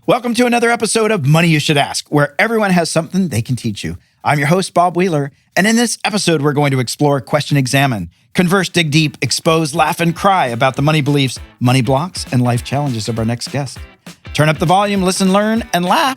Welcome to another episode of Money You Should Ask, where everyone has something they can teach you. I'm your host, Bob Wheeler, and in this episode, we're going to explore, question, examine, converse, dig deep, expose, laugh, and cry about the money beliefs, money blocks, and life challenges of our next guest. Turn up the volume, listen, learn, and laugh.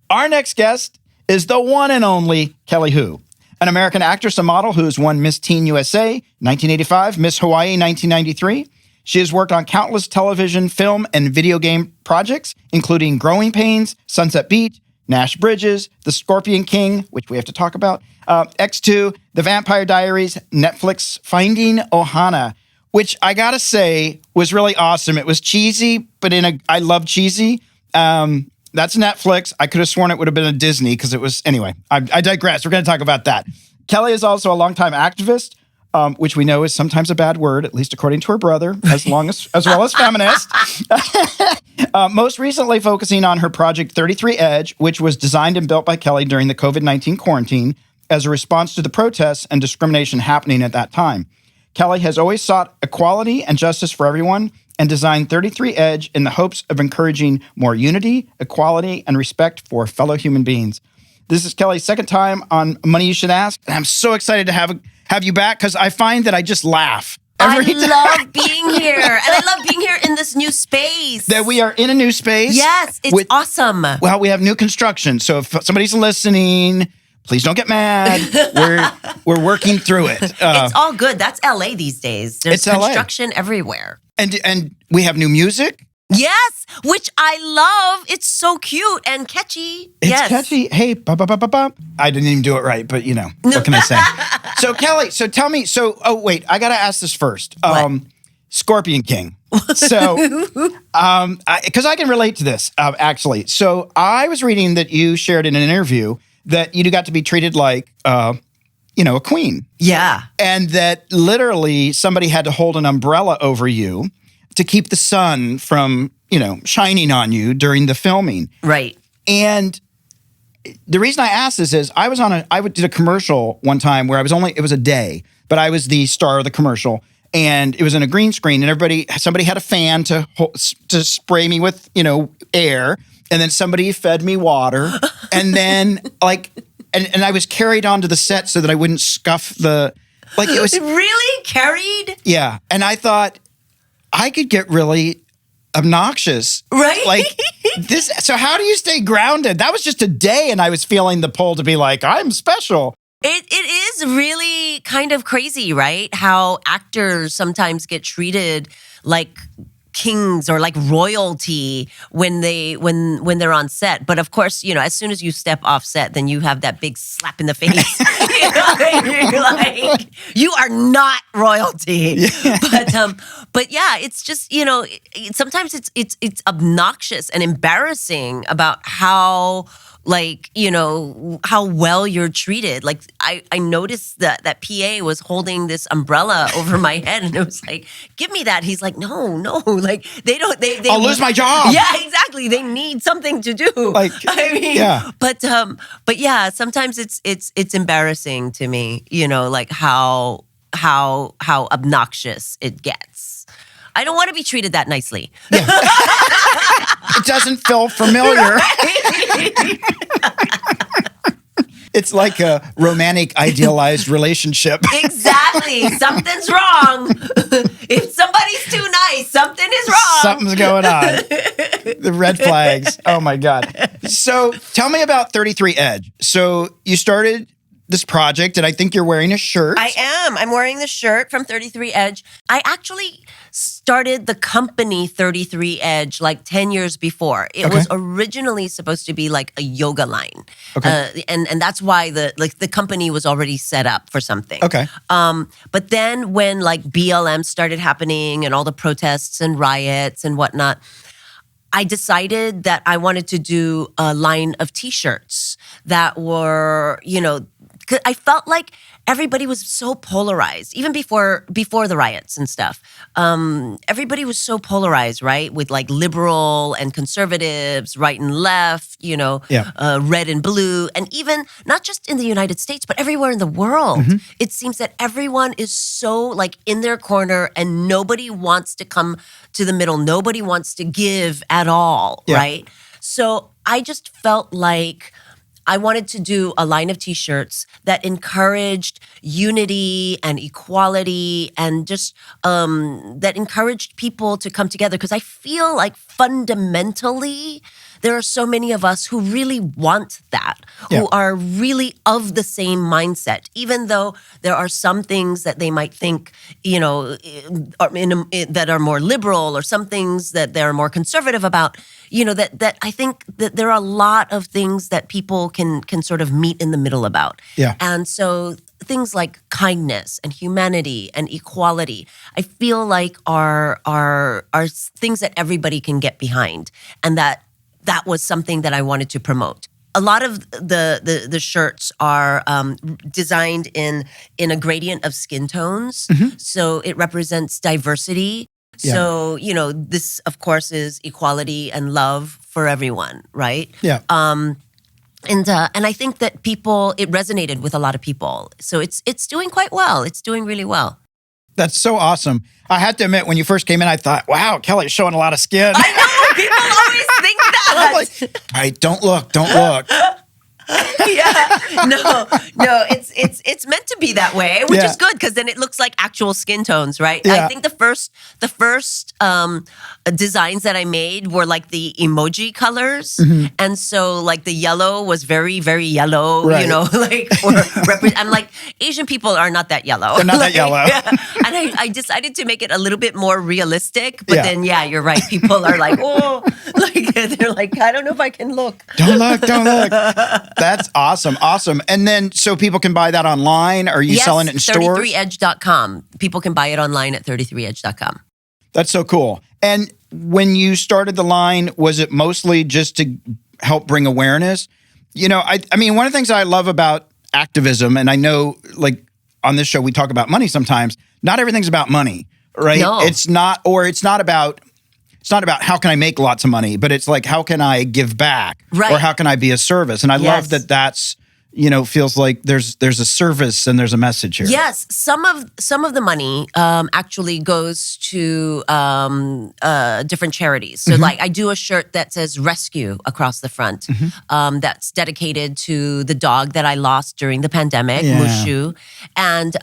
Our next guest is the one and only Kelly Hu, an American actress and model who has won Miss Teen USA 1985, Miss Hawaii 1993. She has worked on countless television, film, and video game projects, including Growing Pains, Sunset Beach, Nash Bridges, The Scorpion King, which we have to talk about, X2, The Vampire Diaries, Netflix, Finding Ohana, which I gotta say was really awesome. It was cheesy, but I love cheesy. That's Netflix. I could have sworn it would have been a Disney because it was, anyway, I digress. We're going to talk about that. Kelly is also a longtime activist, which we know is sometimes a bad word, at least according to her brother, as well as feminist. Most recently focusing on her project 33 Edge, which was designed and built by Kelly during the COVID-19 quarantine as a response to the protests and discrimination happening at that time. Kelly has always sought equality and justice for everyone and designed 33 Edge in the hopes of encouraging more unity, equality, and respect for fellow human beings. This is Kelly's second time on Money You Should Ask, and I'm so excited to have you back because I find that I just laugh every time. I love being here, and I love being here in this new space. That we are in a new space. Yes, it's awesome. Well, we have new construction, so if somebody's listening, please don't get mad. We're working through it. It's all good. That's LA these days. There's construction everywhere. And we have new music. Yes, which I love. It's so cute and catchy. It's catchy. Hey, ba ba ba ba ba. I didn't even do it right, but what can I say? So Kelly, tell me. Oh wait, I gotta ask this first. Scorpion King. So, because I can relate to this actually. So I was reading that you shared in an interview that you got to be treated like a queen. Yeah. And that literally somebody had to hold an umbrella over you to keep the sun from, shining on you during the filming. Right. And the reason I asked this is I did a commercial one time where it was a day, but I was the star of the commercial and it was in a green screen and somebody had a fan to spray me with, air. And then somebody fed me water and then And I was carried onto the set so that I wouldn't scuff it was really carried? Yeah. And I thought I could get really obnoxious. Right? This. So how do you stay grounded? That was just a day and I was feeling the pull to be like, I'm special. It is really kind of crazy, right? How actors sometimes get treated like kings or like royalty when they're on set. But of course, as soon as you step off set, then you have that big slap in the face. You're like, you are not royalty. Yeah. But yeah, it's just, sometimes it's obnoxious and embarrassing about how how well you're treated. Like I noticed that PA was holding this umbrella over my head and it was like, give me that. He's like, no, like I'll lose my job. Yeah, exactly. They need something to do. Yeah. But yeah, sometimes it's embarrassing to me, like how obnoxious it gets. I don't want to be treated that nicely. Yeah. It doesn't feel familiar. It's like a romantic, idealized relationship. Exactly. Something's wrong. If somebody's too nice, something is wrong. Something's going on. The red flags. Oh, my God. So tell me about 33 Edge. So you started this project, and I think you're wearing a shirt. I am. I'm wearing the shirt from 33 Edge. I actually started the company 33 Edge like 10 years before. It was originally supposed to be like a yoga line. Okay. And that's why the company was already set up for something. Okay. But then when like BLM started happening and all the protests and riots and whatnot, I decided that I wanted to do a line of T-shirts that were, I felt like everybody was so polarized, even before the riots and stuff. Everybody was so polarized, right? With like liberal and conservatives, right and left, red and blue. And even not just in the United States, but everywhere in the world. It seems that everyone is so like in their corner and nobody wants to come to the middle. Nobody wants to give at all, right? So I just felt like I wanted to do a line of t-shirts that encouraged unity and equality and just that encouraged people to come together. Because I feel like fundamentally, there are so many of us who really want that, who are really of the same mindset, even though there are some things that they might think, that are more liberal or some things that they're more conservative about, that I think that there are a lot of things that people can sort of meet in the middle about. Yeah. And so things like kindness and humanity and equality, I feel like are things that everybody can get behind, and that was something that I wanted to promote. A lot of the shirts are designed in a gradient of skin tones, so it represents diversity. Yeah. So this of course is equality and love for everyone, right? Yeah. And I think that it resonated with a lot of people. So it's doing quite well. It's doing really well. That's so awesome. I had to admit, when you first came in, I thought, wow, Kelly's showing a lot of skin. I know, people always think that. I'm like, all right, don't look. No, it's meant to be that way, which is good because then it looks like actual skin tones, right? Yeah. I think the first designs that I made were like the emoji colors, and so like the yellow was very, very yellow. Right. I'm like, Asian people are not that yellow. They're not that yellow. Yeah. And I decided to make it a little bit more realistic, but then you're right. People are like, oh, like they're like, I don't know if I can look. Don't look. That's awesome. And then, so people can buy that online? Are you selling it in stores? 33edge.com. People can buy it online at 33edge.com. That's so cool. And when you started the line, was it mostly just to help bring awareness? I mean, one of the things I love about activism, and I know like on this show we talk about money sometimes, not everything's about money, right? No. It's not about how can I make lots of money, but it's like, how can I give back? Right. Or how can I be a service? And I love that that's, feels like there's a service and there's a message here. Yes. Some of the money actually goes to different charities. So like I do a shirt that says rescue across the front. That's dedicated to the dog that I lost during the pandemic, Mushu. And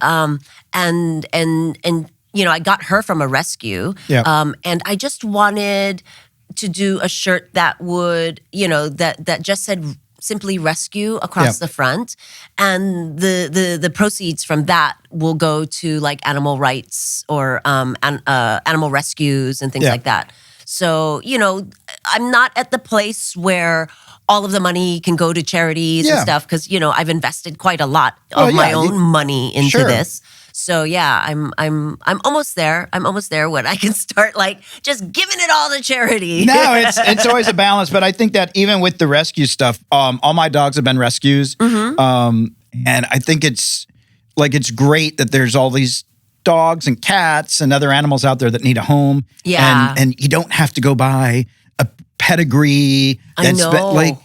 I got her from a rescue. And I just wanted to do a shirt that would, that just said simply rescue across the front. And the proceeds from that will go to like animal rights or animal rescues and things like that. So, I'm not at the place where all of the money can go to charities and stuff because, I've invested quite a lot of my own money into this. So I'm almost there. I'm almost there when I can start like just giving it all to charity. No, it's always a balance. But I think that even with the rescue stuff, all my dogs have been rescues. And I think it's great that there's all these dogs and cats and other animals out there that need a home. Yeah. And you don't have to go buy a pedigree. I know.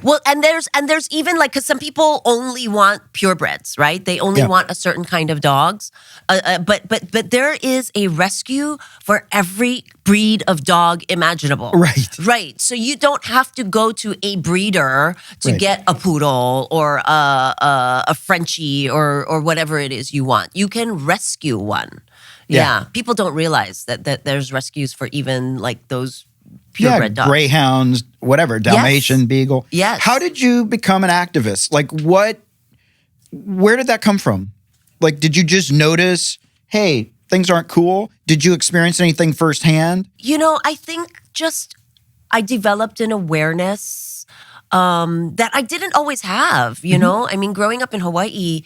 Well, and there's even like, because some people only want purebreds, right? They only want a certain kind of dogs. But there is a rescue for every breed of dog imaginable. Right. So you don't have to go to a breeder to get a poodle or a Frenchie or whatever it is you want. You can rescue one. Yeah. People don't realize that there's rescues for even like those purebred dogs. Greyhounds, whatever, Dalmatian, Beagle. Yes. How did you become an activist? Like where did that come from? Like, did you just notice, hey, things aren't cool? Did you experience anything firsthand? I think just I developed an awareness that I didn't always have, I mean, growing up in Hawaii,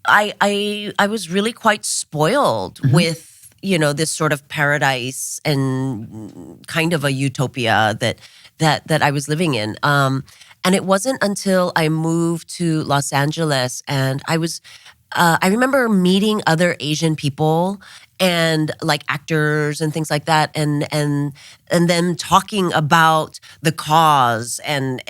I was really quite spoiled with this sort of paradise and kind of a utopia that I was living in. And it wasn't until I moved to Los Angeles and I was I remember meeting other Asian people and like actors and things like that, and them talking about the cause and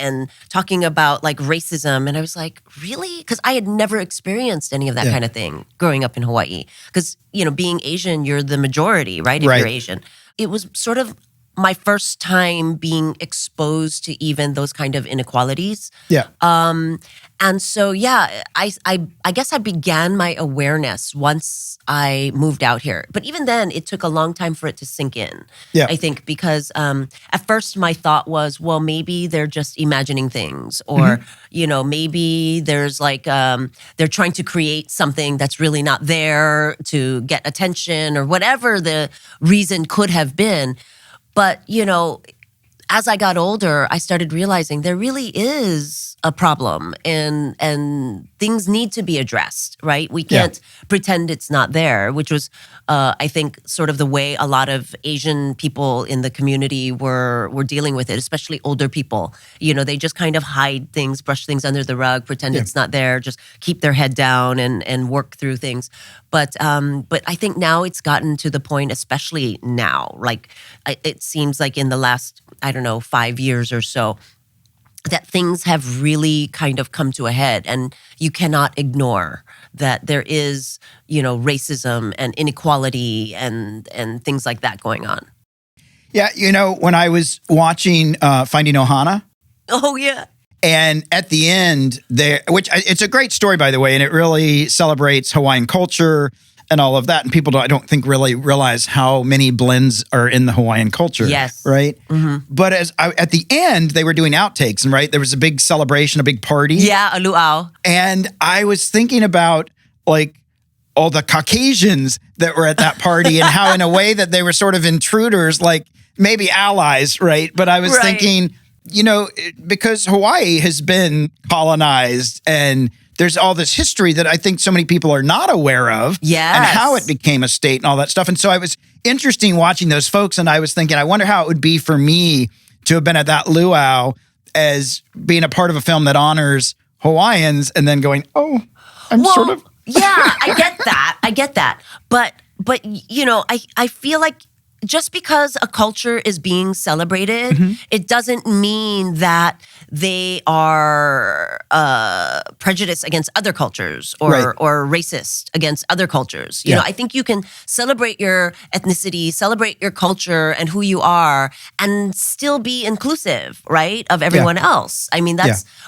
talking about like racism, and I was like, really? Because I had never experienced any of that kind of thing growing up in Hawaii. Because being Asian, you're the majority, right? If you're Asian, it was sort of my first time being exposed to even those kind of inequalities. Yeah. And so, I guess I began my awareness once I moved out here. But even then, it took a long time for it to sink in. Yeah. I think because at first my thought was, well, maybe they're just imagining things, or maybe there's like they're trying to create something that's really not there to get attention, or whatever the reason could have been. But, as I got older, I started realizing there really is a problem, and things need to be addressed, right? We can't pretend it's not there, which was, I think, sort of the way a lot of Asian people in the community were dealing with it, especially older people. They just kind of hide things, brush things under the rug, pretend it's not there, just keep their head down and work through things. But I think now it's gotten to the point, especially now, like it seems like in the last, 5 years or so, that things have really kind of come to a head, and you cannot ignore that there is, racism and inequality and things like that going on. Yeah, when I was watching Finding Ohana. Oh, yeah. And at the end there, which it's a great story, by the way, and it really celebrates Hawaiian culture and all of that. And people I don't think really realize how many blends are in the Hawaiian culture. Yes. Right? Mm-hmm. But at the end, they were doing outtakes, and right, there was a big celebration, a big party. Yeah, a luau. And I was thinking about like all the Caucasians that were at that party and how in a way that they were sort of intruders, like maybe allies, right? But I was thinking, because Hawaii has been colonized and there's all this history that I think so many people are not aware of. Yes. And how it became a state and all that stuff. And so I was interesting watching those folks, and I was thinking, I wonder how it would be for me to have been at that luau as being a part of a film that honors Hawaiians, and then going, I'm sort of... Yeah, I get that. But I feel like just because a culture is being celebrated, it doesn't mean that they are prejudiced against other cultures or racist against other cultures. You know, I think you can celebrate your ethnicity, celebrate your culture and who you are, and still be inclusive, right, of everyone else. I mean,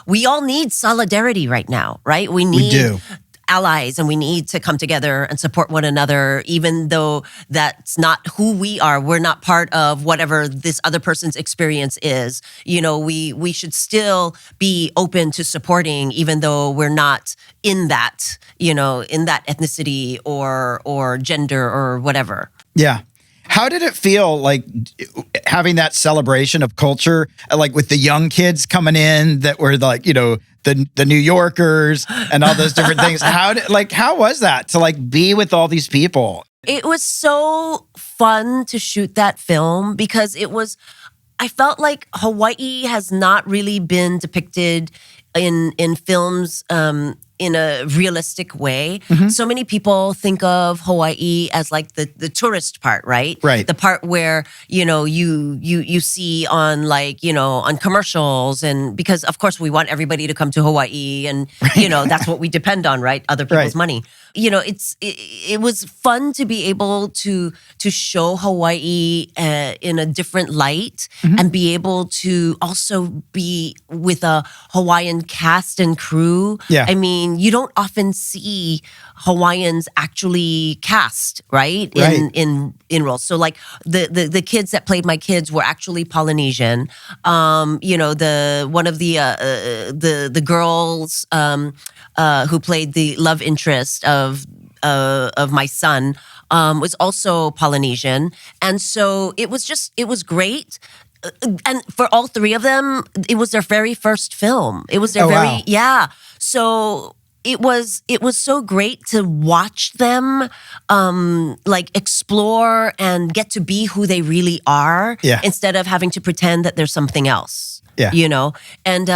we all need solidarity right now, right? We do. Allies, and we need to come together and support one another, even though that's not who we are. We're not part of whatever this other person's experience is. We should still be open to supporting, even though we're not in that, in that ethnicity or gender or whatever. Yeah. How did it feel like having that celebration of culture, like with the young kids coming in that were like, the New Yorkers and all those different things? How was that to be with all these people? It was so fun to shoot that film because I felt like Hawaii has not really been depicted in films in a realistic way. Mm-hmm. So many people think of Hawaii as like the tourist part, right? Right. The part where, you see on on commercials, and because of course we want everybody to come to Hawaii, and that's what we depend on, right? Other people's money. It was fun to be able to show Hawaii in a different light, and be able to also be with a Hawaiian cast and crew. Yeah. I mean, you don't often see Hawaiians actually cast, right? In roles. So the kids that played my kids were actually Polynesian. The one of the girls who played the love interest of my son was also Polynesian. And so it was great. And for all three of them, it was their very first film. It was their wow. So it was so great to watch them explore and get to be who they really are, instead of having to pretend that there's something else. Yeah. And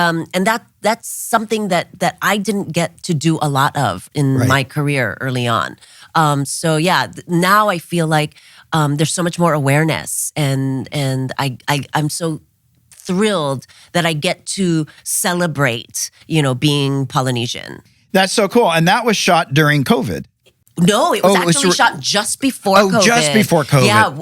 that's something that I didn't get to do a lot of in Right. my career early on. So yeah, now I feel like there's so much more awareness, and I'm so thrilled that I get to celebrate, being Polynesian. That's so cool. And that was shot during COVID. No, it was it was actually shot just before COVID. Oh, just before COVID. Yeah,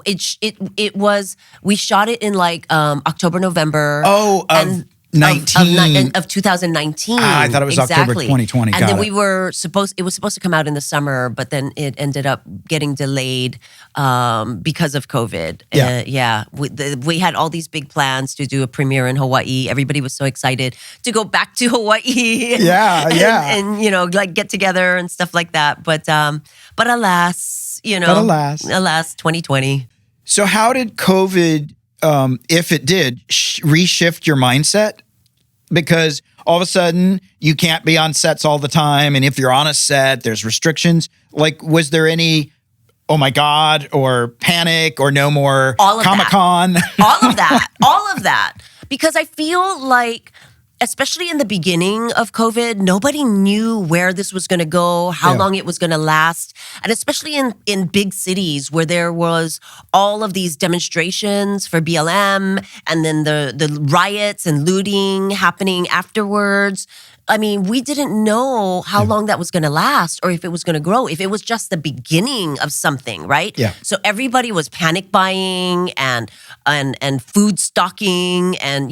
it was. We shot it in like October, November. Oh, of 19. Of 2019. I thought it was October 2020. And then it was supposed to come out in the summer, but then it ended up getting delayed because of COVID. Yeah. We had all these big plans to do a premiere in Hawaii. Everybody was so excited to go back to Hawaii. Yeah, and like get together and stuff like that. But alas, alas, 2020. So how did COVID, if it did, reshift your mindset? Because all of a sudden you can't be on sets all the time. And if you're on a set, there's restrictions. Like, was there any, oh my God, or panic, or no more Comic-Con? All of that. Because I feel like, especially in the beginning of COVID, nobody knew where this was going to go, how long it was going to last. And especially in big cities where there was all of these demonstrations for BLM, and then the riots and looting happening afterwards. I mean, we didn't know how long that was going to last, or if it was going to grow, if it was just the beginning of something, right? Yeah. So everybody was panic buying and food stocking, and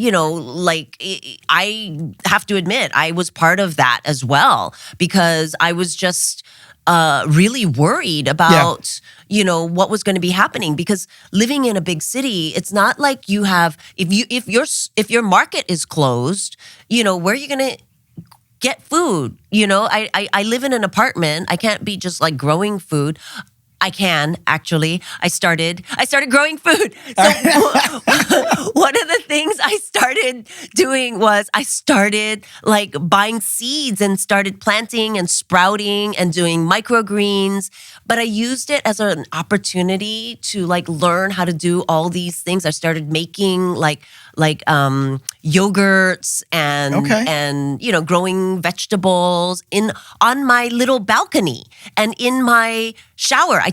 I have to admit, I was part of that as well, because I was just really worried about what was going to be happening. Because living in a big city, it's not like you have, if your market is closed, where are you going to get food? I live in an apartment. I can't be just like growing food. I can, actually. I started growing food. So one of the things I started doing was I started like buying seeds and started planting and sprouting and doing microgreens. But I used it as an opportunity to like learn how to do all these things. I started making like yogurts and growing vegetables on my little balcony and in my shower. I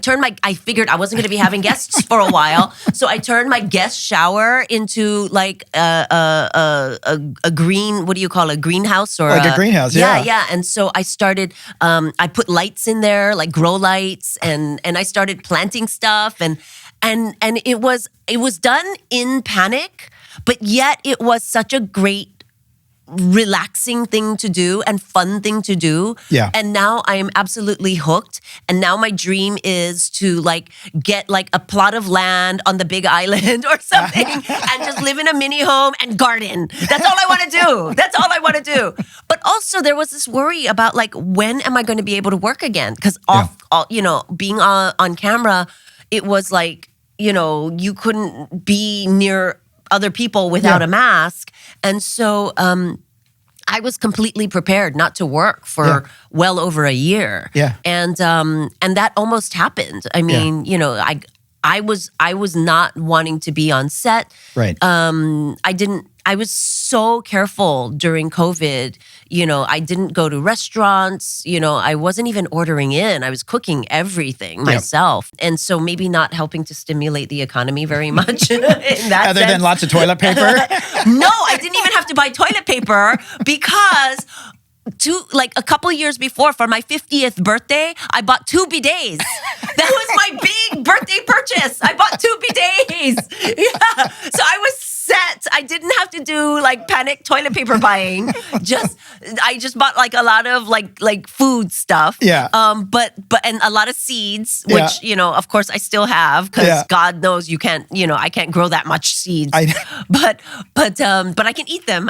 figured I wasn't going to be having guests for a while, so I turned my guest shower into like a green, what do you call it, a greenhouse, or like a greenhouse? Yeah. And so I started. I put lights in there, like grow lights, and I started planting stuff, and it was done in panic. But yet it was such a great, relaxing thing to do and fun thing to do. Yeah. And now I am absolutely hooked. And now my dream is to like get like a plot of land on the Big Island or something and just live in a mini home and garden. That's all I want to do. But also there was this worry about like, when am I going to be able to work again? Because being on camera, it was like, you couldn't be near other people without a mask. And so I was completely prepared not to work for well over a year. Yeah. And that almost happened. I mean, I was not wanting to be on set. Right. I was so careful during COVID. I didn't go to restaurants. I wasn't even ordering in. I was cooking everything myself. And so maybe not helping to stimulate the economy very much in that Other than lots of toilet paper? No, I didn't even have to buy toilet paper because a couple years before, for my 50th birthday, I bought 2 bidets. That was my big birthday purchase. I bought 2 bidets. Yeah. So I was set. I didn't have to do like panic toilet paper buying. I just bought like a lot of like food stuff. Yeah. But and a lot of seeds, which of course I still have, because God knows you can't. I can't grow that much seeds. But I can eat them.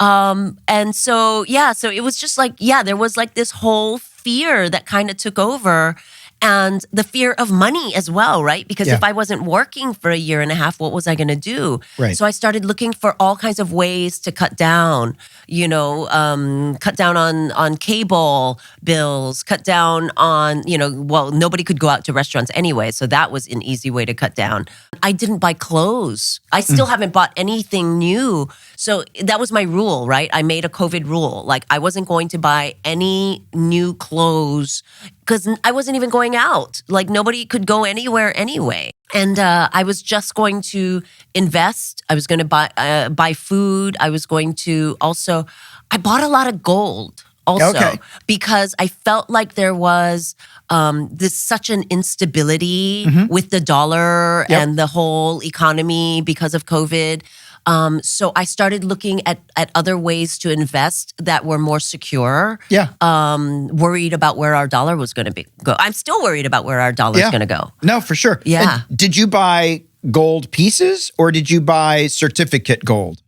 And so so it was just like there was like this whole fear that kind of took over. and the fear of money as well, right? Because Yeah. if I wasn't working for a year and a half, what was I going to do? Right. So I started looking for all kinds of ways to cut down, cut down on cable bills, cut down on, nobody could go out to restaurants anyway. So that was an easy way to cut down. I didn't buy clothes. I still haven't bought anything new. So that was my rule, right? I made a COVID rule. Like I wasn't going to buy any new clothes because I wasn't even going out. Like nobody could go anywhere anyway. And I was just going to invest. I was going to buy food. I was going to also, I bought a lot of gold also because I felt like there was this such an instability with the dollar and the whole economy because of COVID. So I started looking at other ways to invest that were more secure. Yeah. Worried about where our dollar was going to go. I'm still worried about where our dollar is going to go. No, for sure. Yeah. And did you buy gold pieces or did you buy certificate gold?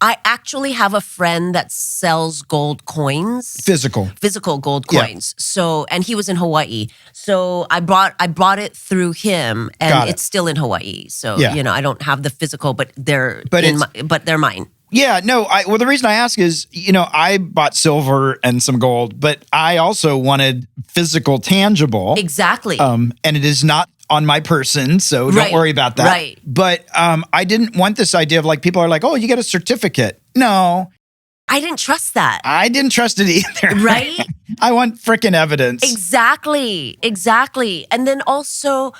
I actually have a friend that sells gold coins. Physical gold coins. So, and he was in Hawaii. So I brought it through him, and it's still in Hawaii. So I don't have the physical, but they're mine. Yeah, no. The reason I ask is, I bought silver and some gold, but I also wanted physical, tangible. Exactly. And it is not on my person, so don't worry about that. Right. But I didn't want this idea of like, people are like, oh, you get a certificate. No. I didn't trust that. I didn't trust it either. Right? I want freaking evidence. Exactly. And then also,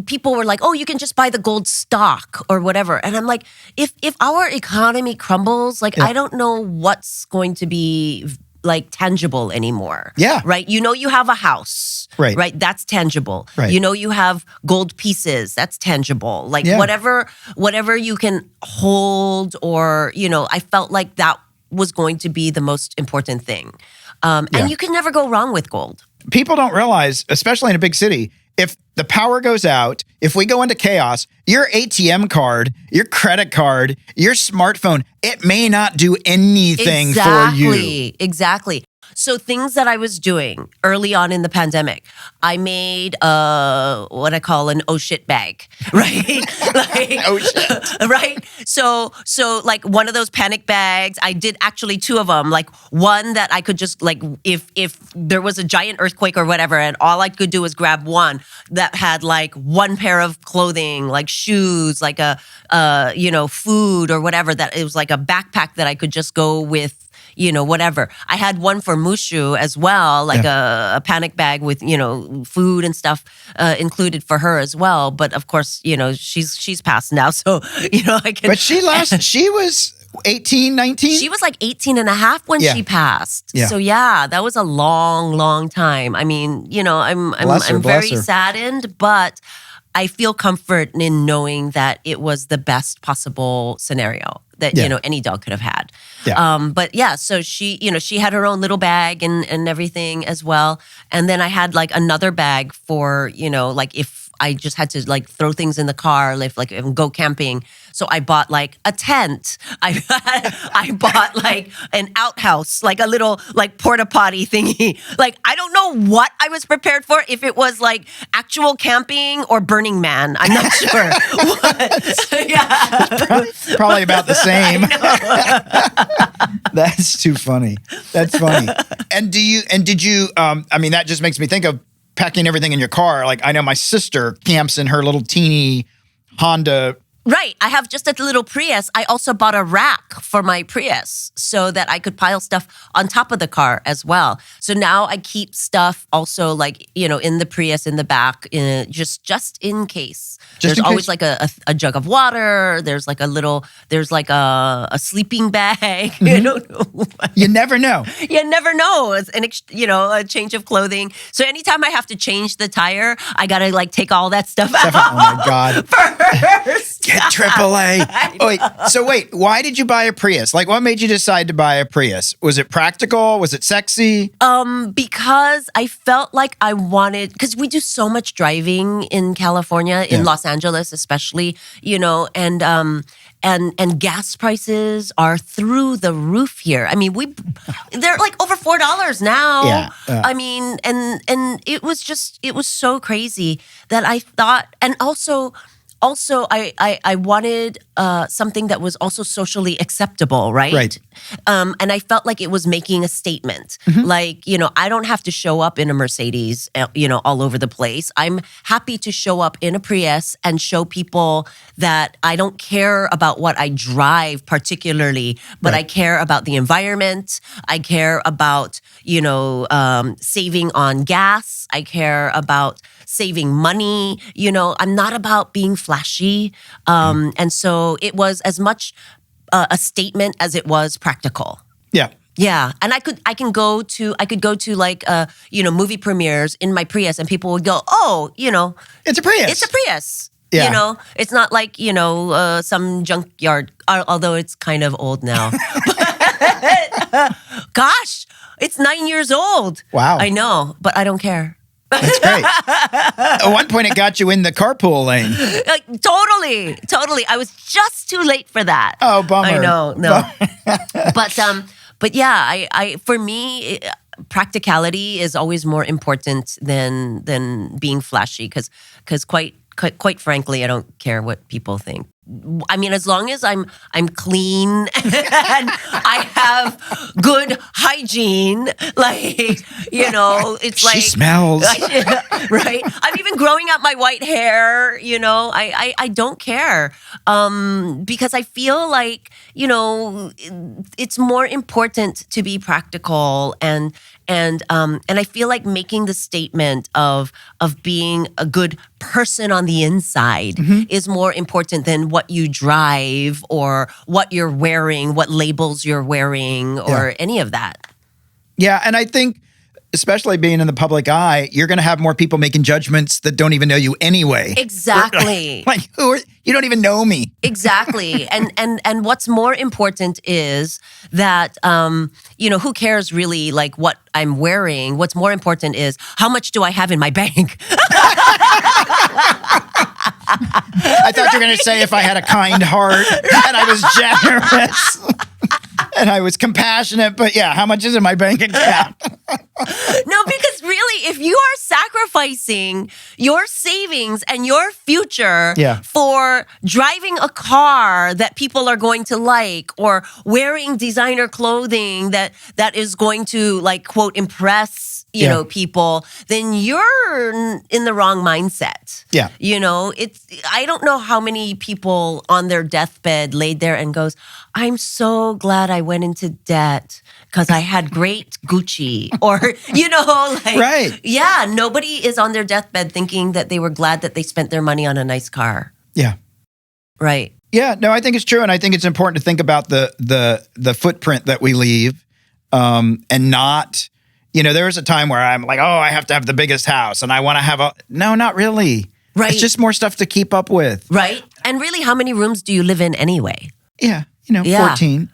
people were like, oh, you can just buy the gold stock or whatever. And I'm like, if our economy crumbles, I don't know what's going to be like tangible anymore. Yeah. Right? You have a house. Right? That's tangible. Right. You have gold pieces. That's tangible. Like whatever you can hold or, I felt like that was going to be the most important thing. And you can never go wrong with gold. People don't realize, especially in a big city, if the power goes out, if we go into chaos, your ATM card, your credit card, your smartphone, it may not do anything for you. Exactly. So things that I was doing early on in the pandemic, I made what I call an oh shit bag, right? Oh shit. Right? So like one of those panic bags, I did actually two of them. Like one that I could just like, if there was a giant earthquake or whatever, and all I could do was grab one that had like one pair of clothing, like shoes, like a food or whatever, that it was like a backpack that I could just go with, whatever. I had one for Mushu as well, like a panic bag with, food and stuff included for her as well. But of course, she's passed now. So, I can. But she was 18, 19? She was like 18 and a half when she passed. Yeah. So that was a long, long time. I mean, I'm very saddened, but I feel comfort in knowing that it was the best possible scenario that, any dog could have had. Yeah. So she had her own little bag and everything as well. And then I had like another bag for, like if I just had to like throw things in the car, like go camping. So I bought like a tent. I bought like an outhouse, like a little like porta potty thingy. Like I don't know what I was prepared for, if it was like actual camping or Burning Man. I'm not sure. Probably about the same. That's too funny. That's funny. And did you? That just makes me think of packing everything in your car. Like I know my sister camps in her little teeny Honda. Right. I have just a little Prius. I also bought a rack for my Prius so that I could pile stuff on top of the car as well. So now I keep stuff also like, in the Prius in the back, just in case. There's always like a jug of water. There's like a sleeping bag. Mm-hmm. I don't know. You never know. You never know. It's a change of clothing. So anytime I have to change the tire, I got to like take all that stuff out. Oh my God. First. Get AAA. Wait, why did you buy a Prius? Like what made you decide to buy a Prius? Was it practical? Was it sexy? Because I felt like I wanted, because we do so much driving in California, in Los Angeles especially, and gas prices are through the roof here. I mean, they're like over $4 now. Yeah. I mean, and it was so crazy that I thought, and also I wanted something that was also socially acceptable, right? Right. And I felt like it was making a statement. Like, I don't have to show up in a Mercedes, all over the place. I'm happy to show up in a Prius and show people that I don't care about what I drive particularly, but I care about the environment. I care about, saving on gas. I care about saving money. I'm not about being flashy. And so it was as much a statement as it was practical. Yeah. Yeah, and I could go to like movie premieres in my Prius, and people would go, "Oh, It's a Prius. it's a Prius." Yeah. It's not like some junkyard. Although it's kind of old now. Gosh, it's 9 years old. Wow. I know, but I don't care. That's great. At one point, it got you in the carpool lane. Like, totally. I was just too late for that. Oh, bummer. I know, no. But yeah, I for me, practicality is always more important than being flashy. Because quite frankly, I don't care what people think. I mean, as long as I'm clean and I have good hygiene, it's like She smells. right. I'm even growing out my white hair. I don't care because I feel like it's more important to be practical and I feel like making the statement of being a good person on the inside is more important than what you drive or what you're wearing, what labels you're wearing, or any of that. Yeah, and I think, especially being in the public eye, you're going to have more people making judgments that don't even know you anyway. Exactly. Like, you don't even know me. Exactly. And what's more important is that, who cares really like what I'm wearing? What's more important is how much do I have in my bank? I thought you were going to say if I had a kind heart and I was generous and I was compassionate, but yeah, how much is in my bank account? No, because really, if you are sacrificing your savings and your future for driving a car that people are going to like or wearing designer clothing that is going to, like, quote, impress people, then you're in the wrong mindset. Yeah. I don't know how many people on their deathbed laid there and goes, I'm so glad I went into debt because I had great Gucci or, right. Yeah, nobody is on their deathbed thinking that they were glad that they spent their money on a nice car. Yeah. Right. Yeah, no, I think it's true. And I think it's important to think about the footprint that we leave and not, there was a time where I'm like, oh, I have to have the biggest house and I want to have no, not really. Right. It's just more stuff to keep up with. Right. And really, how many rooms do you live in anyway? Yeah, 14.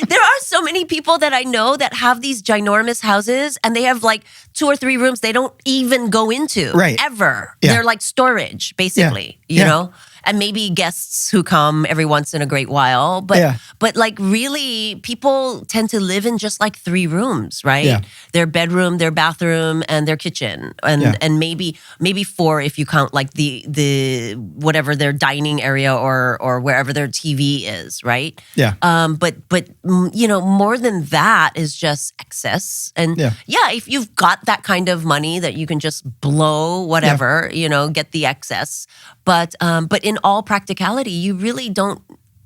There are so many people that I know that have these ginormous houses and they have like 2 or 3 rooms they don't even go into ever. Yeah. They're like storage, basically, you know? And maybe guests who come every once in a great while. But like really, people tend to live in just like 3 rooms, right? Yeah. Their bedroom, their bathroom, and their kitchen. And maybe 4 if you count like the whatever their dining area or wherever their TV is, right? Yeah. But more than that is just excess. And if you've got that kind of money that you can just blow whatever, get the excess. But in all practicality, you really don't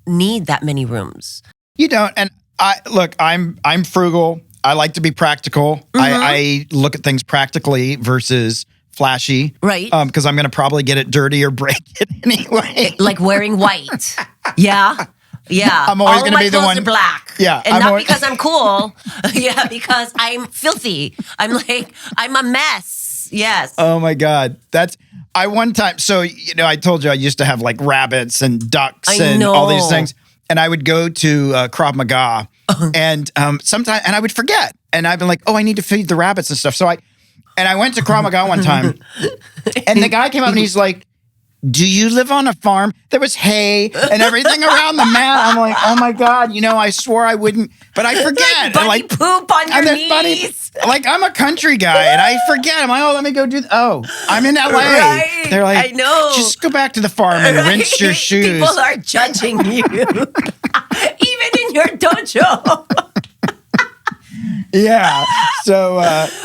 need that many rooms. You don't. And I'm frugal. I like to be practical. I look at things practically versus flashy. Right. Because I'm going to probably get it dirty or break it anyway. Like wearing white. Yeah. Yeah. I'm always going to be the one. All my clothes are black. Yeah. And not because I'm cool. Because I'm filthy. I'm a mess. Yes. Oh my God. One time, so, I told you I used to have like rabbits and ducks and all these things. And I would go to Krav Maga and sometimes, and I would forget. And I'd been like, oh, I need to feed the rabbits and stuff. So I went to Krav Maga one time and the guy came up and he's like, do you live on a farm? There was hay and everything around the mat. I'm like, oh my God, I swore I wouldn't, but I forget. Bunny poop on your knees. I'm a country guy and I forget. I'm like, oh, let me go I'm in LA. Right. They're like, I know. Just go back to the farm and rinse your shoes. People are judging you. Even in your dojo. Yeah. So,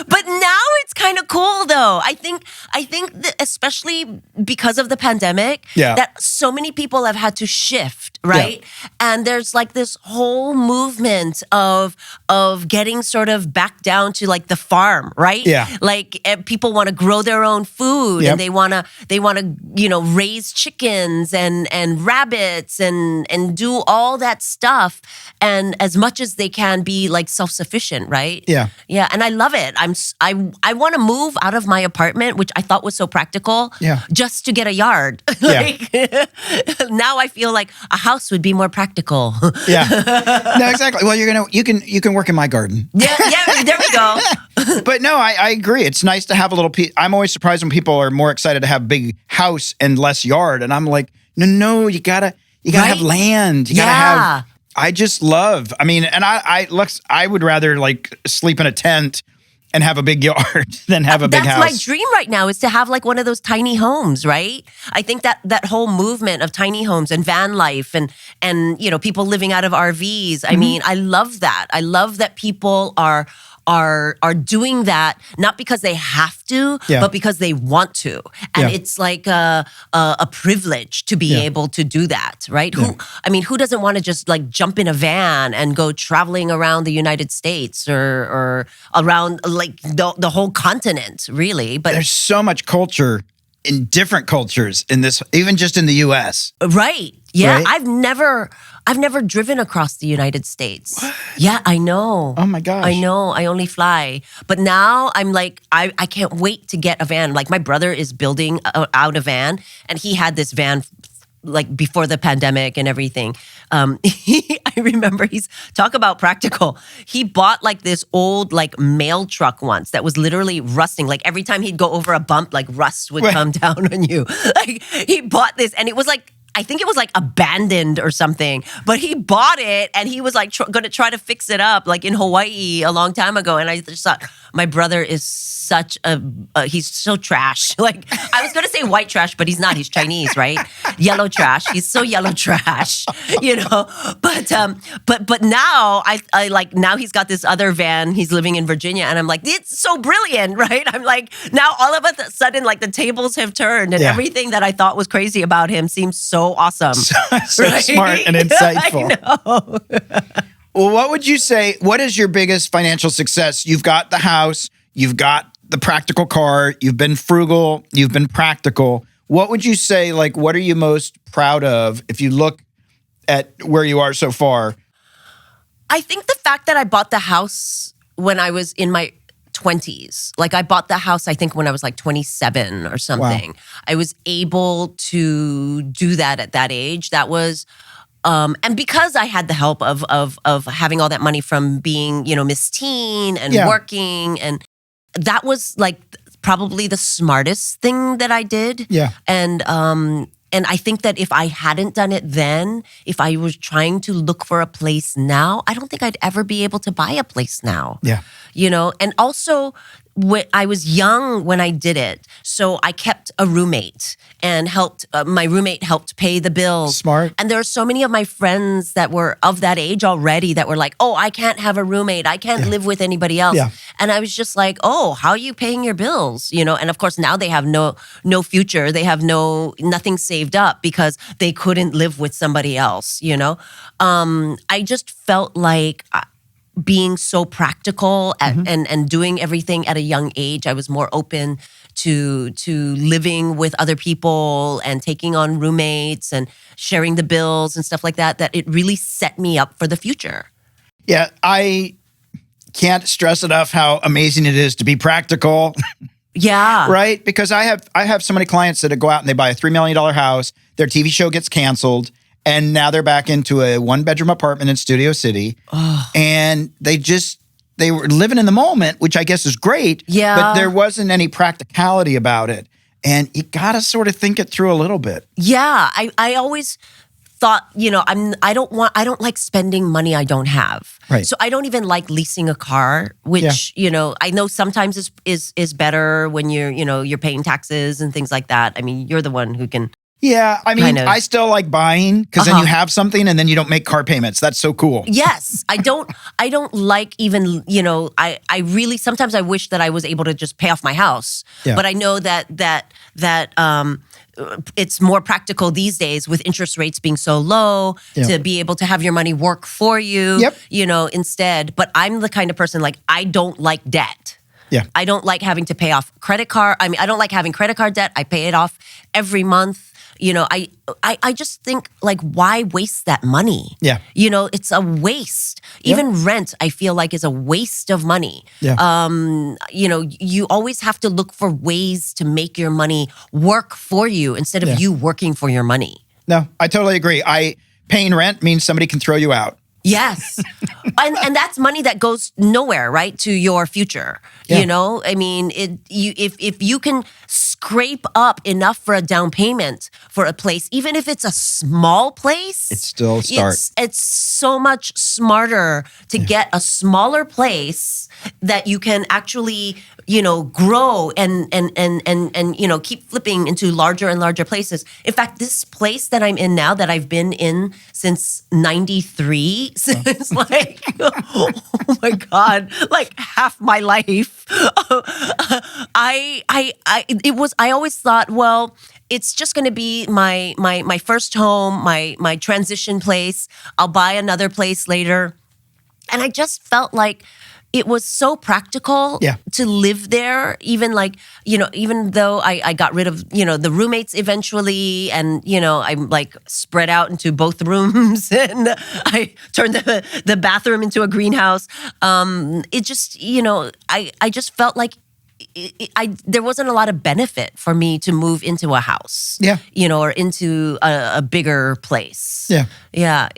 but now it's kind of cool, though. I think that especially because of the pandemic, that so many people have had to shift, right? Yeah. And there's like this whole movement of getting sort of back down to like the farm, right? Yeah. Like people want to grow their own food, and they want to raise chickens and rabbits and do all that stuff, and as much as they can be like self-sufficient, right? Yeah. Yeah, and I love it. I want to move out of my apartment, which I thought was so practical, just to get a yard. Now I feel like a house would be more practical. Yeah. No, exactly. Well, you can work in my garden. Yeah, there we go. But no, I agree. It's nice to have a little piece. I'm always surprised when people are more excited to have a big house and less yard, and I'm like, no, you gotta have land. You gotta have. I just love. I mean, and I would rather like sleep in a tent and have a big yard than have a big house. That's my dream right now, is to have like one of those tiny homes, right? I think that whole movement of tiny homes and van life and people living out of RVs. I mean, I love that. I love that people are doing that, not because they have to, but because they want to. And it's like a privilege to be able to do that, right? Who doesn't want to just like jump in a van and go traveling around the United States or around like the whole continent, really? But there's so much culture in different cultures in this, even just in the U.S. Right. Yeah. Right? I've never driven across the United States. What? Yeah, I know. Oh my gosh. I know. I only fly. But now I'm like, I can't wait to get a van. Like my brother is building out a van, and he had this van like before the pandemic and everything. I remember talk about practical. He bought like this old like mail truck once that was literally rusting. Like every time he'd go over a bump, like rust would come down on you. Like he bought this, and it was like, I think it was like abandoned or something, but he bought it and he was like going to try to fix it up like in Hawaii a long time ago. And I just thought, my brother is such he's so trash. Like I was going to say white trash, but he's not. He's Chinese, right? Yellow trash. He's so yellow trash, But now I like, now he's got this other van. He's living in Virginia, and I'm like, it's so brilliant, right? I'm like, now all of a sudden, like the tables have turned, and everything that I thought was crazy about him seems so awesome. So right? Smart and insightful. I know. Well, what would you say, what is your biggest financial success? You've got the house, you've got the practical car, you've been frugal, you've been practical. What would you say, like, what are you most proud of if you look at where you are so far? I think the fact that I bought the house when I was in my 20s. Like I bought the house, I think when I was like 27 or something. Wow. I was able to do that at that age. That was, and because I had the help of having all that money from being, Miss Teen and working, and that was like probably the smartest thing that I did. Yeah. And I think that if I hadn't done it then, if I was trying to look for a place now, I don't think I'd ever be able to buy a place now. Yeah. And also I was young when I did it. So I kept a roommate and my roommate helped pay the bills. Smart. And there are so many of my friends that were of that age already that were like, oh, I can't have a roommate. I can't live with anybody else. Yeah. And I was just like, oh, how are you paying your bills? And of course now they have no future. They have nothing saved up because they couldn't live with somebody else, I just felt like being so practical and doing everything at a young age, I was more open to living with other people and taking on roommates and sharing the bills and stuff like that it really set me up for the future. Yeah, I can't stress enough how amazing it is to be practical. Yeah. Right? Because I have so many clients that go out and they buy a $3 million house, their TV show gets canceled, and now they're back into a one-bedroom apartment in Studio City. Oh. And they were living in the moment, which I guess is great. Yeah. But there wasn't any practicality about it. And you got to sort of think it through a little bit. Yeah, I always thought, I don't like spending money I don't have. Right. So I don't even like leasing a car, which, I know sometimes is better when you're paying taxes and things like that. I mean, you're the one who can. Yeah, I mean, kind of. I still like buying because then you have something and then you don't make car payments. That's so cool. Yes, I don't like even, I really, sometimes I wish that I was able to just pay off my house. Yeah. But I know that it's more practical these days with interest rates being so low to be able to have your money work for you, instead. But I'm the kind of person, like, I don't like debt. Yeah. I don't like having to pay off credit card. I mean, I don't like having credit card debt. I pay it off every month. I just think, like, why waste that money? Yeah. It's a waste. Even rent, I feel like, is a waste of money. Yeah. You always have to look for ways to make your money work for you instead of you working for your money. No, I totally agree. Paying rent means somebody can throw you out. Yes. and that's money that goes nowhere, right, to your future. Yeah. I mean, if you can scrape up enough for a down payment for a place, even if it's a small place, It's still a start. It's so much smarter to get a smaller place that you can actually, grow and keep flipping into larger and larger places. In fact, this place that I'm in now, that I've been in since 93, since like, oh my God, like half my life. I always thought, well, it's just going to be my first home, my transition place. I'll buy another place later. And I just felt like it was so practical to live there, even though I got rid of, the roommates eventually, and, I'm like spread out into both rooms and I turned the bathroom into a greenhouse. It just, I just felt like there wasn't a lot of benefit for me to move into a house, or into a bigger place. Yeah.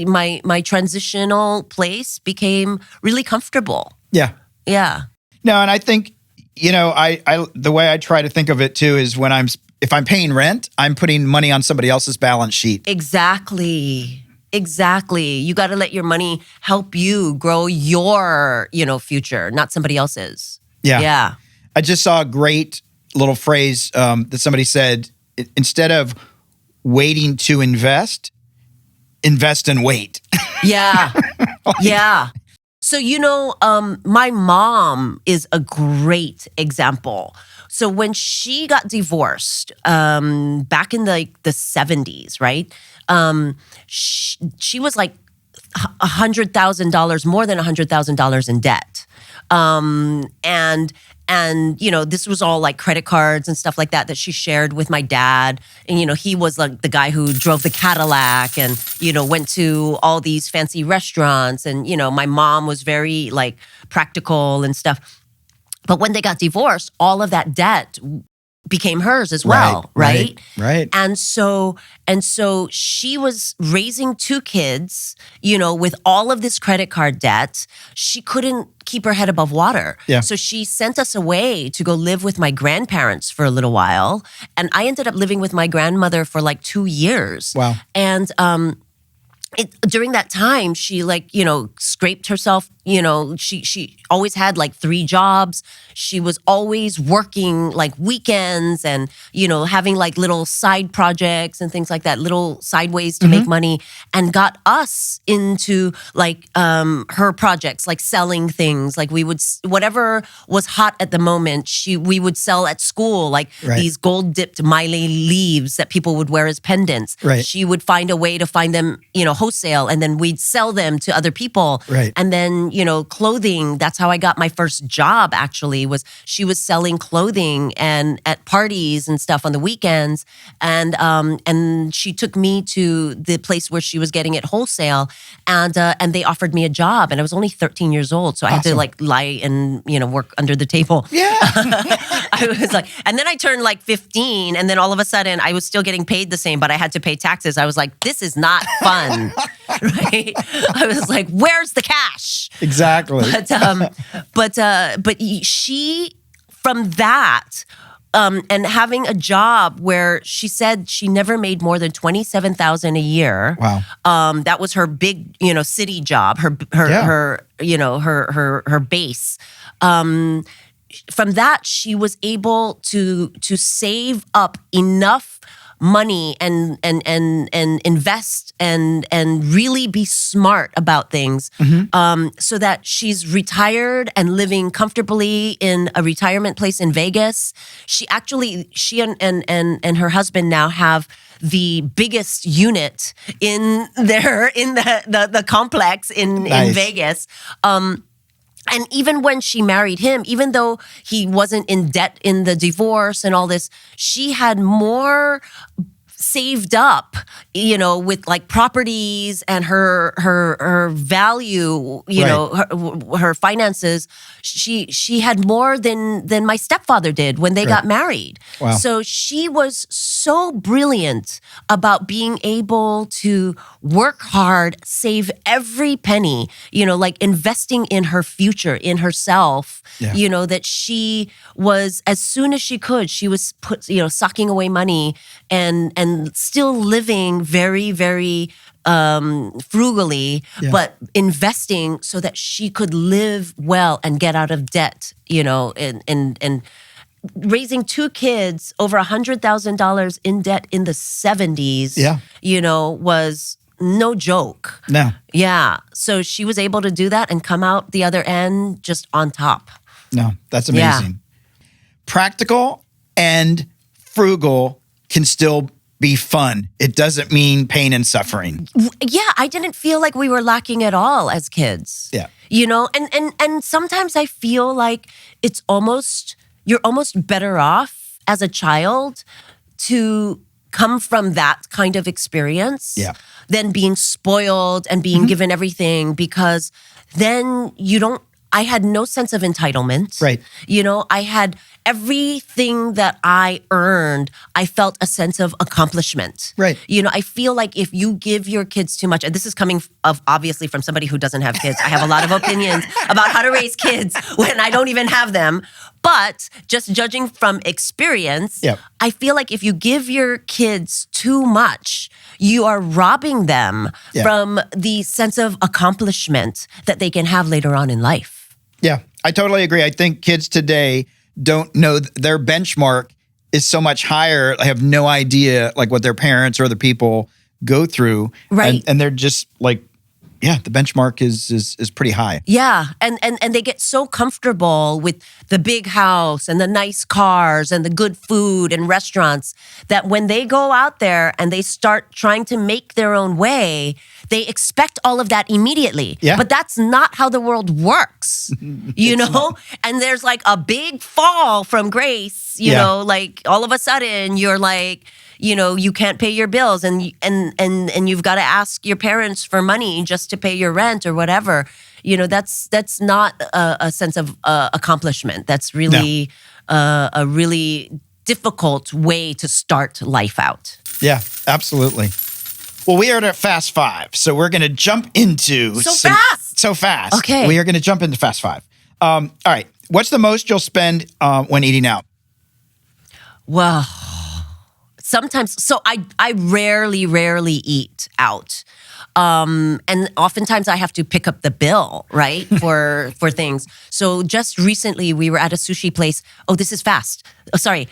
My transitional place became really comfortable. Yeah. No, and I think, I the way I try to think of it too is if I'm paying rent, I'm putting money on somebody else's balance sheet. Exactly. You got to let your money help you grow your, future, not somebody else's. Yeah. I just saw a great little phrase that somebody said, instead of waiting to invest and wait. Yeah. Yeah. So, my mom is a great example. So when she got divorced back in the 70s, right? She was like $100,000, more than $100,000 in debt. And this was all like credit cards and stuff like that she shared with my dad. And, he was like the guy who drove the Cadillac and, went to all these fancy restaurants. And, my mom was very like practical and stuff. But when they got divorced, all of that debt became hers as well, right? And so she was raising two kids, with all of this credit card debt. She couldn't keep her head above water. Yeah. So she sent us away to go live with my grandparents for a little while. And I ended up living with my grandmother for like 2 years. Wow. And during that time, she scraped herself. She always had like 3 jobs. She was always working like weekends and, having like little side projects and things like that, little side ways to make money, and got us into like her projects, like selling things. Like we would, whatever was hot at the moment, we would sell at school, like these gold dipped Maile leaves that people would wear as pendants. She would find a way to find them, wholesale, and then we'd sell them to other people. And then, clothing, that's how I got my first job, actually, was she was selling clothing and at parties and stuff on the weekends. And she took me to the place where she was getting it wholesale, and they offered me a job, and I was only 13 years old. So I had to like lie and, work under the table. Yeah. I was like, and then I turned like 15, and then all of a sudden I was still getting paid the same, but I had to pay taxes. I was like, this is not fun. Right? I was like, where's the cash? Exactly. But she, from that, and having a job where she said she never made more than $27,000 a year. Wow. That was her big, city job, her base. From that, she was able to save up enough money and invest and really be smart about things, so that she's retired and living comfortably in a retirement place in Vegas. She and her husband now have the biggest unit in the complex in Vegas. And even when she married him, even though he wasn't in debt in the divorce and all this, she had more saved up, with like properties and her value, her finances. She had more than my stepfather did when they got married. Wow. So she was so brilliant about being able to work hard, save every penny, like investing in her future, in herself, that she was, as soon as she could, she was socking away money and still living very, very frugally, but investing so that she could live well and get out of debt, and raising two kids over $100,000 in debt in the 70s, was no joke. No. Yeah. So she was able to do that and come out the other end just on top. No, that's amazing. Yeah. Practical and frugal can still be fun. It doesn't mean pain and suffering. Yeah, I didn't feel like we were lacking at all as kids. Yeah. And sometimes I feel like you're almost better off as a child to come from that kind of experience than being spoiled and being given everything, because then I had no sense of entitlement. Right. I had everything that I earned, I felt a sense of accomplishment. Right. I feel like if you give your kids too much, and this is coming obviously from somebody who doesn't have kids. I have a lot of opinions about how to raise kids when I don't even have them. But just judging from experience, I feel like if you give your kids too much, you are robbing them from the sense of accomplishment that they can have later on in life. Yeah, I totally agree. I think kids today don't know their benchmark is so much higher. I have no idea like what their parents or other people go through. Right. And they're just like, the benchmark is pretty high. Yeah. And they get so comfortable with the big house and the nice cars and the good food and restaurants that when they go out there and they start trying to make their own way, they expect all of that immediately. Yeah. But that's not how the world works, not. And there's like a big fall from grace, like all of a sudden you're like, you can't pay your bills and you've got to ask your parents for money just to pay your rent or whatever. That's not a sense of accomplishment. That's really a really difficult way to start life out. Yeah, absolutely. Well, we are at Fast Five, so we're going to jump into so fast. Okay, we are going to jump into Fast Five. All right, what's the most you'll spend when eating out? Well, sometimes, so I rarely eat out. And oftentimes I have to pick up the bill, right, for things. So just recently we were at a sushi place. Oh, this is fast. Oh, sorry.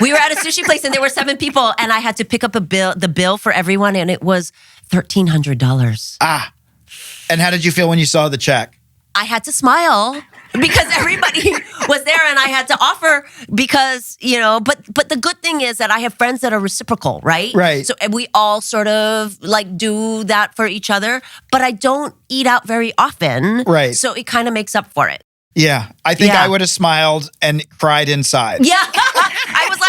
We were at a sushi place and there were 7 people and I had to pick up the bill for everyone and it was $1,300. Ah. And how did you feel when you saw the check? I had to smile because everybody was there and I had to offer because, but the good thing is that I have friends that are reciprocal, right? Right. So we all sort of like do that for each other, but I don't eat out very often. Right. So it kind of makes up for it. Yeah. I think I would have smiled and cried inside. Yeah.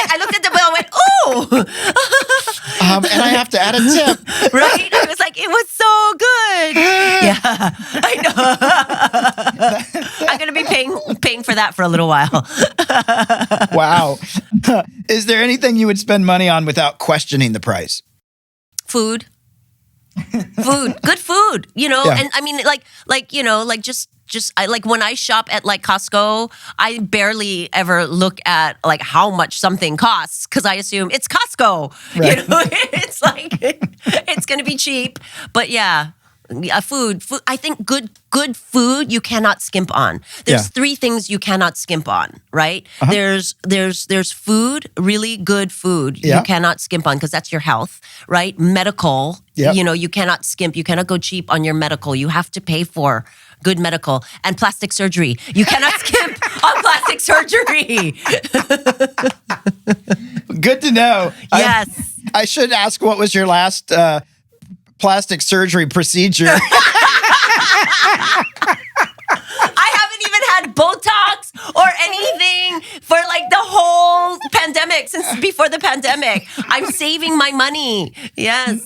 I looked at the bill and went, ooh. And I have to add a tip. Right? I was like, it was so good. Yeah, I know. I'm going to be paying for that for a little while. Wow. Is there anything you would spend money on without questioning the price? Food. Good food, Yeah. And I mean, like, just like when I shop at like Costco, I barely ever look at like how much something costs because I assume it's Costco. Right. You know, it's like it's going to be cheap. But yeah, food. I think good food you cannot skimp on. There's three things you cannot skimp on, right? There's food, really good food you cannot skimp on because that's your health, right? Medical, you know, you cannot skimp. You cannot go cheap on your medical. You have to pay for good medical. And plastic surgery. You cannot skimp on plastic surgery. Good to know. Yes. I should ask, what was your last plastic surgery procedure? I haven't even had Botox or anything for like the whole pandemic since before the pandemic. I'm saving my money. Yes.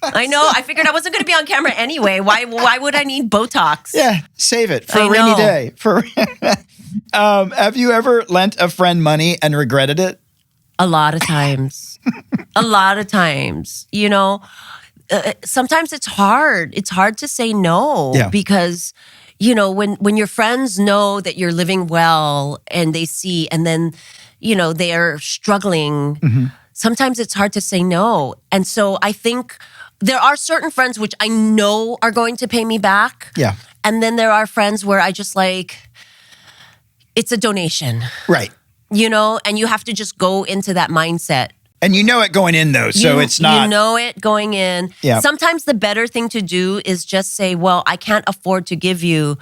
I know. I figured I wasn't going to be on camera anyway. Why would I need Botox? Yeah, save it for a rainy day. Have you ever lent a friend money and regretted it? A lot of times. A lot of times. You know, sometimes it's hard. It's hard to say no because, you know, when your friends know that you're living well and they see, and then, you know, they are struggling, sometimes it's hard to say no. And so I think there are certain friends which I know are going to pay me back. Yeah. And then there are friends where I just like, it's a donation. Right. You know, and you have to just go into that mindset. And you know it going in, though, so it's not... You know it going in. Yeah. Sometimes the better thing to do is just say, well, I can't afford to give you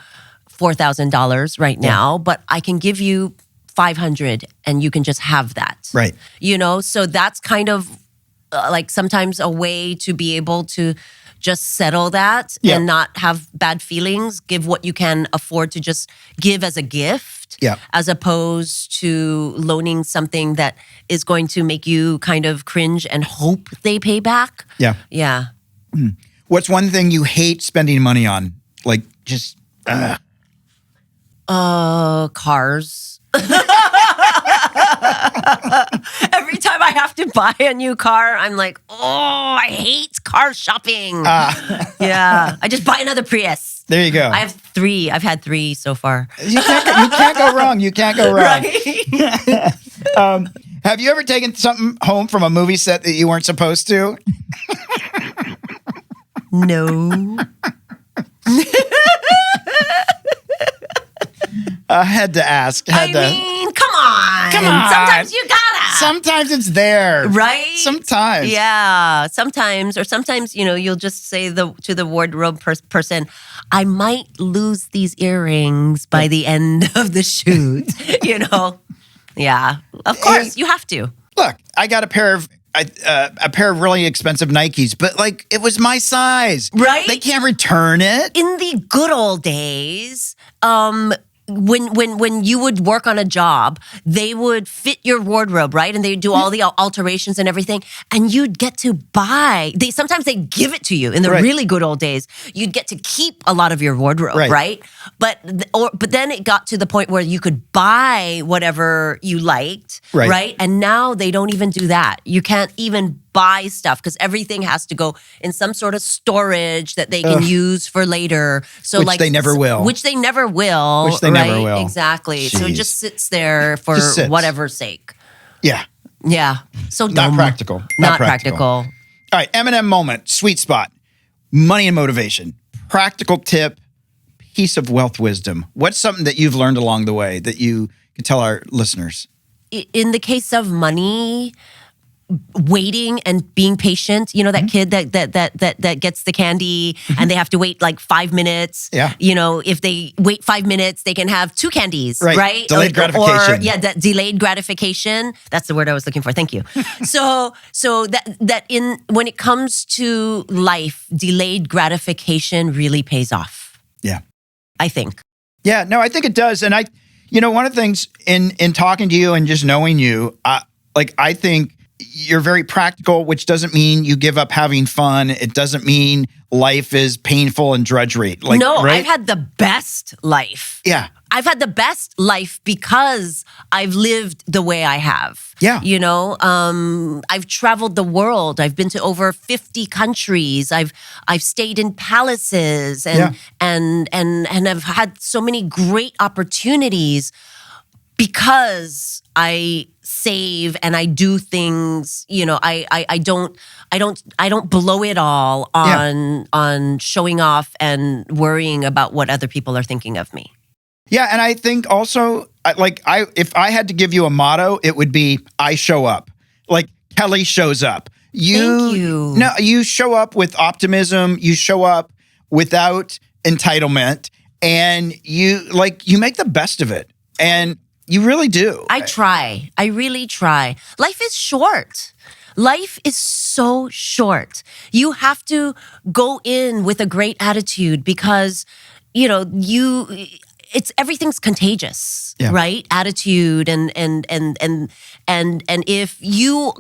$4,000 right now, but I can give you $500 and you can just have that. Right. You know, so that's kind of like sometimes a way to be able to just settle that and not have bad feelings. Give what you can afford to just give as a gift, as opposed to loaning something that is going to make you kind of cringe and hope they pay back. Yeah. Yeah. What's one thing you hate spending money on? Like just... Cars. Every time I have to buy a new car, I'm like, oh, I hate car shopping. Yeah. I just buy another Prius. There you go. I have 3. I've had 3 so far. You can't go wrong. You can't go wrong. Right? Have you ever taken something home from a movie set that you weren't supposed to? No. I had to ask. I mean, come on. Sometimes you gotta. Sometimes it's there. Right? Sometimes. Yeah. Sometimes, you know, you'll just say to the wardrobe person, I might lose these earrings by the end of the shoot. You know? Yeah. Of course, you have to. Look, I got a pair of really expensive Nikes, but like it was my size. Right? They can't return it. In the good old days, when you would work on a job, they would fit your wardrobe, right? And they do all the alterations and everything, and you'd get to buy. Sometimes they give it to you in the really good old days. You'd get to keep a lot of your wardrobe, right? But then it got to the point where you could buy whatever you liked, right? And now they don't even do that. You can't even buy stuff because everything has to go in some sort of storage that they can use for later. So which they never will. Which they never will. Exactly. Jeez. So it just sits there for whatever's sake. Yeah. Yeah. So Not dumb. practical. Not practical. All right. M&M moment. Sweet spot. Money and motivation. Practical tip. Piece of wealth wisdom. What's something that you've learned along the way that you can tell our listeners? In the case of money, waiting and being patient. You know, that kid that gets the candy and they have to wait like 5 minutes. Yeah. You know, if they wait 5 minutes, they can have 2 candies, right? Delayed gratification. That delayed gratification. That's the word I was looking for. Thank you. So when it comes to life, delayed gratification really pays off. Yeah. I think. Yeah, no, I think it does. And one of the things in talking to you and just knowing you, I think you're very practical, which doesn't mean you give up having fun. It doesn't mean life is painful and drudgery. No, I've had the best life. Yeah. I've had the best life because I've lived the way I have. Yeah. You know, I've traveled the world. I've been to over 50 countries. I've stayed in palaces and I've had so many great opportunities because I save and I do things, you know, I don't blow it all on showing off and worrying about what other people are thinking of me. Yeah, and I think also, if I had to give you a motto, it would be, I show up. Like, Kelly shows up. Thank you. No, you show up with optimism. You show up without entitlement. And you make the best of it. And you really do. I try. I really try. Life is short. Life is so short. You have to go in with a great attitude because, you know, everything's contagious, right? Attitude and if you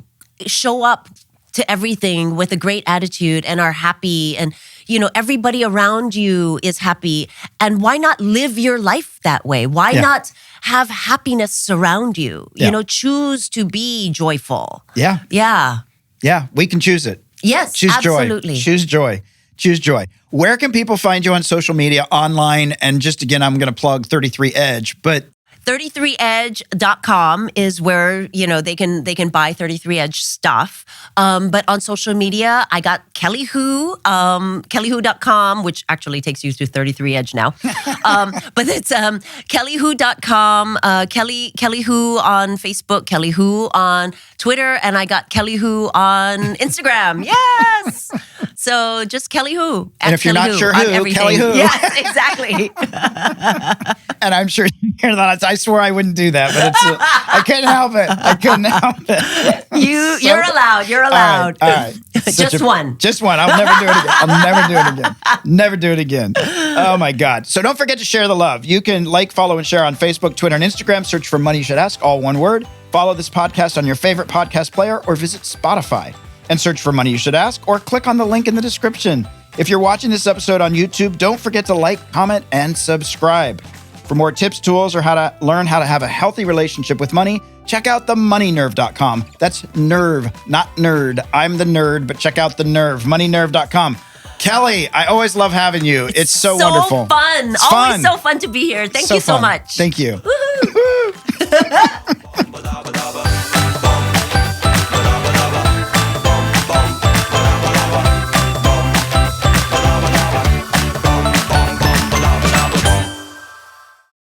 show up to everything with a great attitude and are happy and, you know, everybody around you is happy. And why not live your life that way? Why not have happiness surround you? You know, choose to be joyful. Yeah. Yeah. Yeah, we can choose it. Yes, choose absolutely. Joy. Choose joy. Choose joy. Where can people find you on social media, online? And just again, I'm going to plug 33 Edge, but 33edge.com is where, you know, they can buy 33 Edge stuff. But on social media, I got Kelly Hu, kellyhu.com, which actually takes you to 33 Edge now. But it's kellyhu.com, Kelly Hu on Facebook, Kelly Hu on Twitter, and I got Kelly Hu on Instagram. Yes. So just Kelly Hu. And if you're not sure who, Kelly Hu. Yes, exactly. And I'm sure you hear that. I swore I wouldn't do that, but I couldn't help it. I couldn't help it. You're allowed. You're allowed. All right. Just one. Just one. I'll never do it again. I'll never do it again. Never do it again. Oh my God. So don't forget to share the love. You can like, follow, and share on Facebook, Twitter, and Instagram. Search for Money You Should Ask, all one word. Follow this podcast on your favorite podcast player or visit Spotify and search for Money You Should Ask or click on the link in the description. If you're watching this episode on YouTube, don't forget to like, comment, and subscribe. For more tips, tools, or how to learn how to have a healthy relationship with money, check out themoneynerve.com. That's nerve, not nerd. I'm the nerd, but check out the nerve, moneynerve.com. Kelly, I always love having you. It's so wonderful. Fun. It's always fun. so fun to be here. Thank you so fun. much. Thank you.